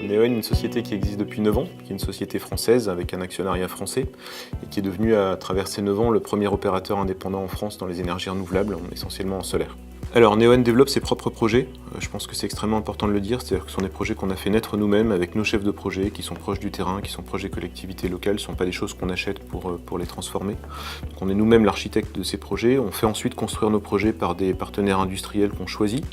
Neoen est une société qui existe depuis 9 ans, qui est une société française avec un actionnariat français et qui est devenue à travers ces 9 ans le premier opérateur indépendant en France dans les énergies renouvelables, essentiellement en solaire. Alors Neoen développe ses propres projets, je pense que c'est extrêmement important de le dire, c'est-à-dire que ce sont des projets qu'on a fait naître nous-mêmes avec nos chefs de projet qui sont proches du terrain, qui sont proches des collectivités locales, ce ne sont pas des choses qu'on achète pour les transformer. Donc on est nous-mêmes l'architecte de ces projets, on fait ensuite construire nos projets par des partenaires industriels qu'on choisit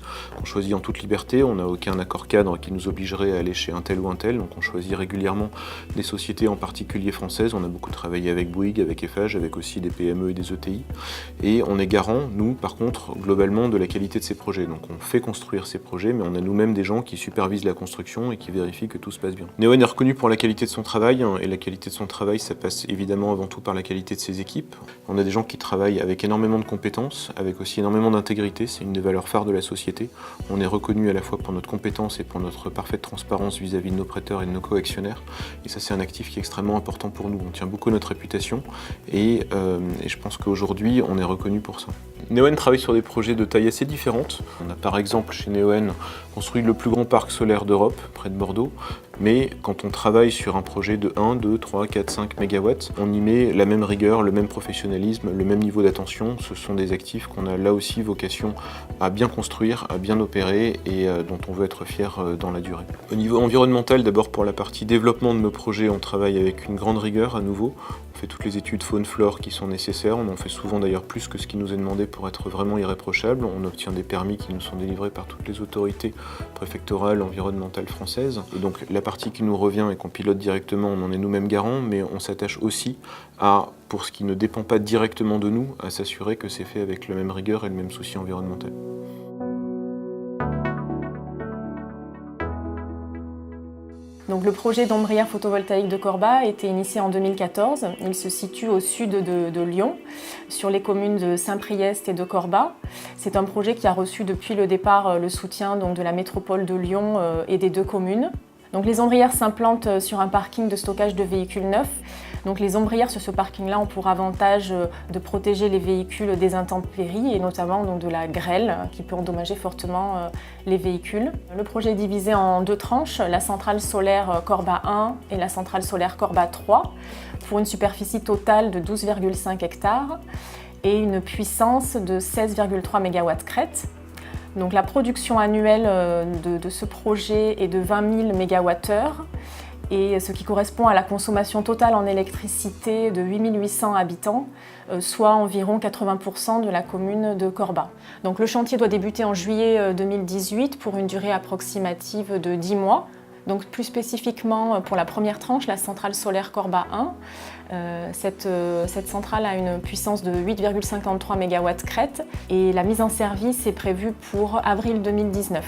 en toute liberté, on n'a aucun accord cadre qui nous obligerait à aller chez un tel ou un tel, donc on choisit régulièrement des sociétés en particulier françaises, on a beaucoup travaillé avec Bouygues, avec Eiffage, avec aussi des PME et des ETI, et on est garant, nous par contre, globalement de la qualité de ces projets. Donc on fait construire ces projets, mais on a nous-mêmes des gens qui supervisent la construction et qui vérifient que tout se passe bien. Neoen est reconnu pour la qualité de son travail, et la qualité de son travail, ça passe évidemment avant tout par la qualité de ses équipes. On a des gens qui travaillent avec énormément de compétences, avec aussi énormément d'intégrité, c'est une des valeurs phares de la société. On est reconnu à la fois pour notre compétence et pour notre parfaite transparence vis-à-vis de nos prêteurs et de nos co-actionnaires, et ça c'est un actif qui est extrêmement important pour nous. On tient beaucoup à notre réputation, et je pense qu'aujourd'hui on est reconnu pour ça. Neoen travaille sur des projets de taille assez différente. On a par exemple chez Neoen construit le plus grand parc solaire d'Europe, près de Bordeaux, mais quand on travaille sur un projet de 1, 2, 3, 4, 5 MW, on y met la même rigueur, le même professionnalisme, le même niveau d'attention. Ce sont des actifs qu'on a là aussi vocation à bien construire, à bien opérer et dont on veut être fier dans la durée. Au niveau environnemental, d'abord pour la partie développement de nos projets, on travaille avec une grande rigueur à nouveau. On fait toutes les études faune-flore qui sont nécessaires, on en fait souvent d'ailleurs plus que ce qui nous est demandé pour être vraiment irréprochable. On obtient des permis qui nous sont délivrés par toutes les autorités préfectorales, environnementales françaises. Et donc la partie qui nous revient et qu'on pilote directement, on en est nous-mêmes garants, mais on s'attache aussi à, pour ce qui ne dépend pas directement de nous, à s'assurer que c'est fait avec la même rigueur et le même souci environnemental. Donc, le projet d'ombrière photovoltaïque de Corba a été initié en 2014. Il se situe au sud de Lyon, sur les communes de Saint-Priest et de Corba. C'est un projet qui a reçu depuis le départ le soutien donc, de la métropole de Lyon et des deux communes. Donc, les ombrières s'implantent sur un parking de stockage de véhicules neufs. Donc, les ombrières sur ce parking-là ont pour avantage de protéger les véhicules des intempéries et notamment donc, de la grêle qui peut endommager fortement les véhicules. Le projet est divisé en deux tranches, la centrale solaire Corba 1 et la centrale solaire Corba 3 pour une superficie totale de 12,5 hectares et une puissance de 16,3 MW crête. Donc, la production annuelle de ce projet est de 20 000 MWh. Et ce qui correspond à la consommation totale en électricité de 8 800 habitants, soit environ 80% de la commune de Corba. Donc le chantier doit débuter en juillet 2018 pour une durée approximative de 10 mois. Donc plus spécifiquement pour la première tranche, la centrale solaire Corba 1, cette centrale a une puissance de 8,53 MW crête et la mise en service est prévue pour avril 2019.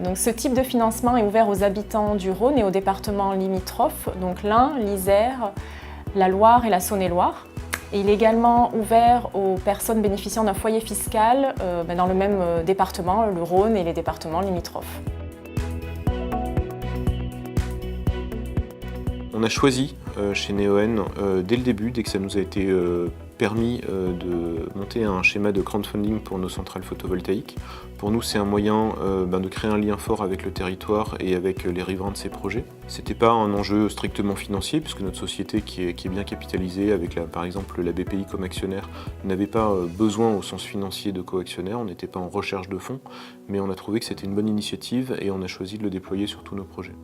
Donc, ce type de financement est ouvert aux habitants du Rhône et aux départements limitrophes, donc l'Ain, l'Isère, la Loire et la Saône-et-Loire. Et il est également ouvert aux personnes bénéficiant d'un foyer fiscal dans le même département, le Rhône et les départements limitrophes. On a choisi chez Neoen, dès le début, dès que ça nous a été permis de monter un schéma de crowdfunding pour nos centrales photovoltaïques. Pour nous, c'est un moyen de créer un lien fort avec le territoire et avec les riverains de ces projets. C'était pas un enjeu strictement financier, puisque notre société qui est bien capitalisée, avec par exemple la BPI comme actionnaire, n'avait pas besoin au sens financier de co-actionnaire, on n'était pas en recherche de fonds, mais on a trouvé que c'était une bonne initiative et on a choisi de le déployer sur tous nos projets.